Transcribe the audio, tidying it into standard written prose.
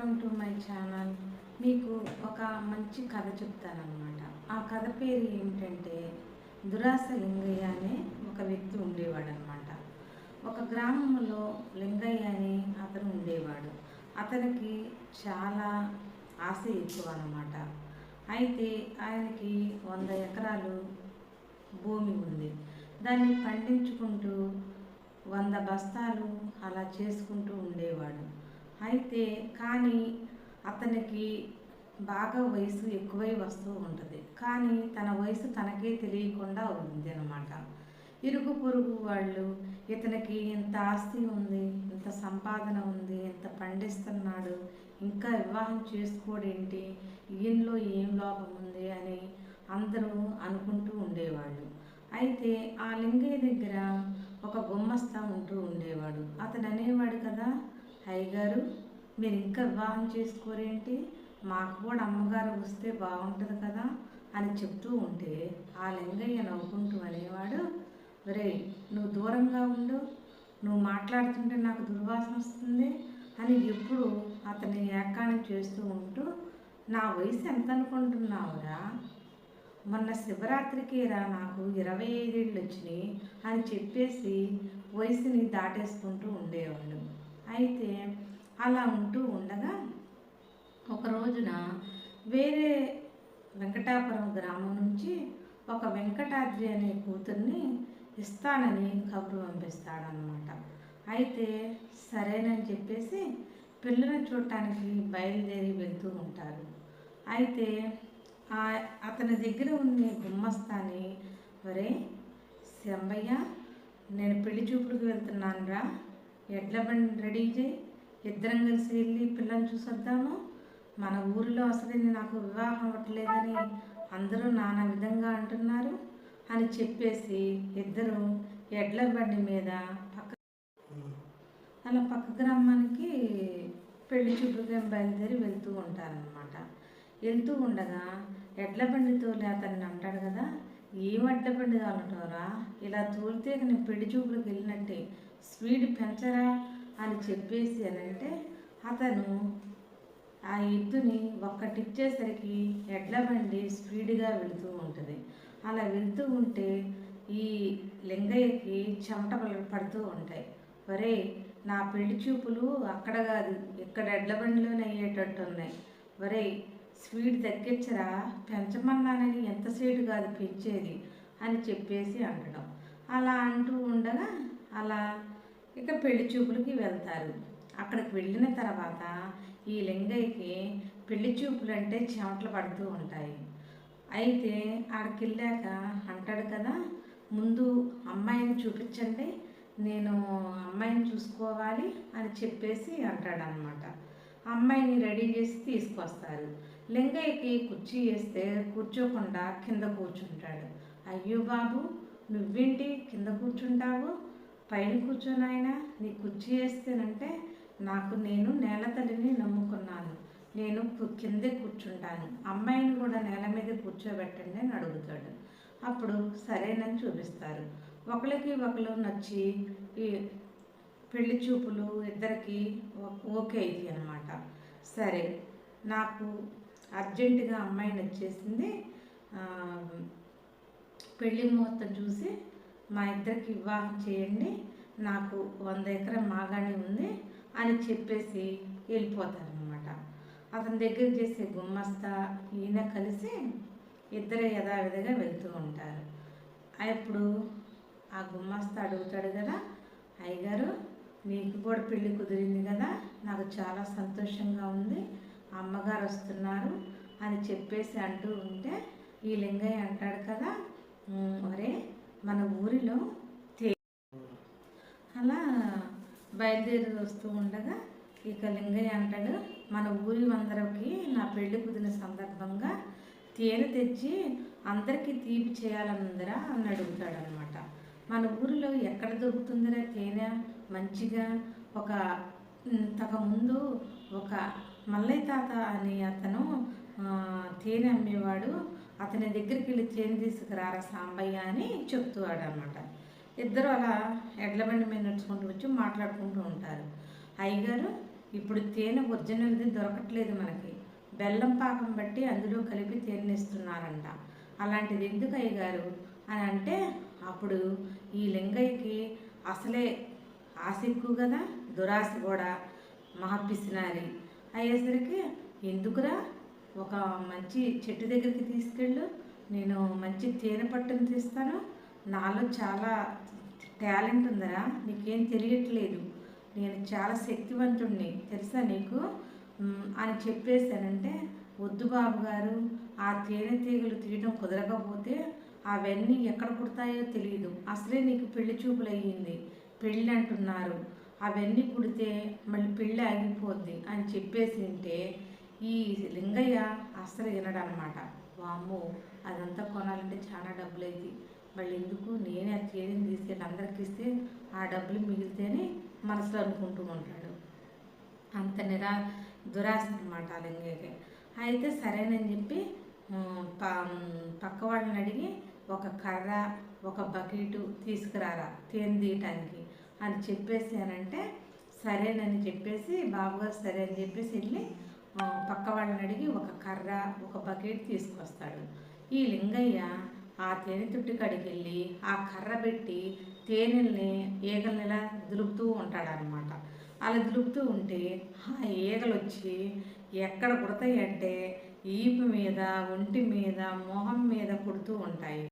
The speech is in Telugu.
Welcome to my channel. మీకు ఒక మంచి కథ చెప్తానన్నమాట. ఆ కథ పేరు ఏమిటంటే దురాస లింగయ్య అనే ఒక వ్యక్తి ఉండేవాడనమాట. ఒక గ్రామంలో లింగయ్య అని అతను ఉండేవాడు. అతనికి చాలా ఆశ ఎక్కువ అన్నమాట. అయితే ఆయనకి 100 ఎకరాలు భూమి ఉంది. దాన్ని పండించుకుంటూ 100 బస్తాలు అలా చేసుకుంటూ ఉండేవాడు. అయితే కానీ అతనికి బాగా వయసు ఎక్కువై వస్తూ ఉంటుంది. కానీ తన వయసు తనకే తెలియకుండా ఉంది అన్నమాట. ఇరుగు పొరుగు వాళ్ళు ఇతనికి ఇంత ఆస్తి ఉంది, ఇంత సంపాదన ఉంది, ఇంత పండిస్తున్నాడు, ఇంకా వివాహం చేసుకోడేంటి, ఈయనలో ఏం లోపం ఉంది అని అందరూ అనుకుంటూ ఉండేవాళ్ళు. అయితే ఆ లింగయ్య దగ్గర ఒక గుమ్మస్తా ఉంటూ ఉండేవాడు. అతను అనేవాడు కదా, అయ్యగారు మీరు ఇంకా వివాహం చేసుకోరేంటి, మాకు కూడా అమ్మగారు వస్తే బాగుంటుంది కదా అని చెప్తూ ఉంటే ఆ లింగయ్య నవ్వుకుంటూ అనేవాడు, రే నువ్వు దూరంగా ఉండు, నువ్వు మాట్లాడుతుంటే నాకు దుర్వాసన వస్తుంది అని ఎప్పుడు అతన్ని ఏకాణం చేస్తూ ఉంటూ, నా వయసు ఎంత అనుకుంటున్నావురా, మొన్న శివరాత్రికి రా నాకు 25 ఏళ్ళు వచ్చినాయి అని చెప్పేసి వయసుని దాటేసుకుంటూ ఉండేవాడు. అయితే అలా ఉంటూ ఉండగా ఒక రోజున వేరే వెంకటాపురం గ్రామం నుంచి ఒక వెంకటాద్రి అనే కూతుర్ని ఇస్తానని కబురు పంపిస్తాడనమాట. అయితే సరేనని చెప్పేసి పిల్లని చూడటానికి బయలుదేరి వెళ్తూ ఉంటారు. అయితే అతని దగ్గర ఉన్న గుమ్మస్తాని, ఒరే శంబయ్య నేను పెళ్లి చూపులకు వెళ్తున్నాను రా, ఎడ్ల బండి రెడీ చేయి, ఇద్దరం కలిసి వెళ్ళి పిల్లని చూసొద్దాము, మన ఊరిలో అసలు నాకు వివాహం అవ్వట్లేదని అందరూ నానా విధంగా అంటున్నారు అని చెప్పేసి ఇద్దరు ఎడ్ల బండి మీద పక్క గ్రామానికి పెళ్లి చూపులుగా బయలుదేరి వెళ్తూ ఉంటారనమాట. వెళ్తూ ఉండగా ఎడ్ల బండి తోలి అతన్ని అంటాడు కదా, ఏం ఎడ్ల బండి తోలటోరా, ఇలా తోలితే నేను పెళ్లి చూపులకు వెళ్ళినట్టే, స్పీడ్ పెంచరా అని చెప్పేసి అని అంటే అతను ఆ ఎద్దుని ఒక్కటిచ్చేసరికి ఎడ్ల బండి స్పీడ్గా వెళుతూ ఉంటుంది. అలా వెళ్తూ ఉంటే ఈ లింగయ్యకి చెమట పడుతూ ఉంటాయి. ఒరే నా పెళ్లి చూపులు అక్కడ కాదు ఇక్కడ ఎడ్ల బండిలోనే అయ్యేటట్టు ఉన్నాయి, ఒరే స్పీడ్ తగ్గించరా, పెంచమన్నానని ఎంత సీటు కాదు పెంచేది అని చెప్పేసి అంటడం. అలా అంటూ ఉండగా అలా ఇక పెళ్లి చూపులకి వెళ్తారు. అక్కడికి వెళ్ళిన తర్వాత ఈ లింగయ్యకి పెళ్లి చూపులు అంటే చెమటలు పడుతూ ఉంటాయి. అయితే ఆడికి వెళ్ళాక అంటాడు కదా, ముందు అమ్మాయిని చూపించండి, నేను అమ్మాయిని చూసుకోవాలి అని చెప్పేసి అంటాడనమాట. అమ్మాయిని రెడీ చేసి తీసుకొస్తారు. లింగయ్యకి కుర్చీ వేస్తే కూర్చోకుండా కింద కూర్చుంటాడు. అయ్యో బాబు నువ్వేంటి కింద కూర్చుంటావు, పైన కూర్చోనాయనా, నీ కుర్చీ వేస్తేనంటే నేను నేల తల్లిని నమ్ముకున్నాను, నేను కిందే కూర్చుంటాను, అమ్మాయిని కూడా నేల మీద కూర్చోబెట్టండి అని అడుగుతాడు. అప్పుడు సరేనని చూపిస్తారు. ఒకరికి ఒకరు నచ్చి ఈ పెళ్లి చూపులు ఇద్దరికి ఓకే అయ్యి అనమాట. సరే నాకు అర్జెంటుగా అమ్మాయి నచ్చేసింది, పెళ్లి ముహూర్తం చూసి మా ఇద్దరికి వివాహం చేయండి, నాకు 100 ఎకరం మాగాణి ఉంది అని చెప్పేసి వెళ్ళిపోతారనమాట. అతని దగ్గర చేసే గుమ్మస్తా ఈయన కలిసి ఇద్దరు యథావిధిగా వెళ్తూ ఉంటారు. అప్పుడు ఆ గుమ్మస్తా అడుగుతాడు కదా, అయ్యగారు మీకు కూడా పెళ్ళి కుదిరింది కదా, నాకు చాలా సంతోషంగా ఉంది, అమ్మగారు వస్తున్నారు అని చెప్పేసి అంటూ ఉంటే ఈ లింగయ్య అంటాడు కదా, ఒరే మన ఊరిలో అలా బయలుదేరి వస్తూ ఉండగా ఇక లింగయ్య అంటాడు, మన ఊరి అందరికి నా పెళ్లి కుదిరిన సందర్భంగా తేనె తెచ్చి అందరికీ తీపి చేయాలనుందిరా అని అడుగుతాడు అనమాట. మన ఊరిలో ఎక్కడ దొరుకుతుందిరా తేనె మంచిగా, ఒక ఇంతకుముందు ఒక మల్లయ్య తాత అని అతను తేనె అమ్మేవాడు, అతని దగ్గరికి వెళ్ళి తేనె తీసుకురారా సాంబయ్య అని చెప్తాడు అనమాట. ఇద్దరు అలా ఎడ్ల బండి మీద నడుచుకుంటూ వచ్చి మాట్లాడుకుంటూ ఉంటారు. అయ్యగారు ఇప్పుడు తేనె ఒరిజినల్ది దొరకట్లేదు మనకి. బెల్లం పాకం బట్టి అందులో కలిపి తేనెనిస్తున్నారంట. అలాంటిది ఎందుకు అయ్యగారు అని అంటే, అప్పుడు ఈ లింగయ్యకి అసలే ఆశ ఎక్కువ కదా, దురాశ కూడా, మహా పిసినారి అయ్యేసరికి, ఎందుకురా ఒక మంచి చెట్టు దగ్గరికి తీసుకెళ్ళు, నేను మంచి తేనె పట్టుని తీస్తాను, నాలో చాలా టాలెంట్ ఉందరా, నీకేం తెలియట్లేదు, నేను చాలా శక్తివంతుణ్ణి తెలుసా నీకు అని చెప్పేశానంటే, వద్దు బాబు గారు, ఆ తేనె తీగలు తీయడం కుదరకపోతే అవన్నీ ఎక్కడ పుడతాయో తెలియదు, అసలే నీకు పెళ్లి చూపులు అయ్యింది, పెళ్ళి అంటున్నారు, అవన్నీ పుడితే మళ్ళీ పెళ్ళి ఆగిపోద్ది అని చెప్పేసి ఉంటే ఈ లింగయ్య అస్సలు వినడనమాట. వామ్మో, అదంతా కొనాలంటే చాలా డబ్బులు అయింది, మళ్ళీ ఎందుకు, నేనే ఆ తేనెని తీసుకెళ్ళి అందరికి ఇస్తే ఆ డబ్బులు మిగిలితేనే మనసులో అనుకుంటూ ఉంటాడు. అంత దురాశ అనమాట ఆ లింగయ్యకి. అయితే సరేనని చెప్పి పక్క వాళ్ళని అడిగి ఒక కర్ర, ఒక బకెటు తీసుకురారా తేనె తీయటానికి అని చెప్పేసానంటే, సరేనని చెప్పేసి బాబుగారు సరే అని చెప్పేసి వెళ్ళి పక్క వాళ్ళని అడిగి ఒక కర్ర, ఒక బకెట్ తీసుకొస్తాడు. ఈ లింగయ్య ఆ తేనె తుట్టి కాడికి వెళ్ళి ఆ కర్ర పెట్టి తేనెల్ని ఈగల్ని ఇలా దులుపుతూ ఉంటాడనమాట. అలా దులుపుతూ ఉంటే ఆ ఈగలు వచ్చి ఎక్కడ కుడతాయి అంటే ఈపు మీద, ఒంటి మీద, మొహం మీద కుడుతూ ఉంటాయి.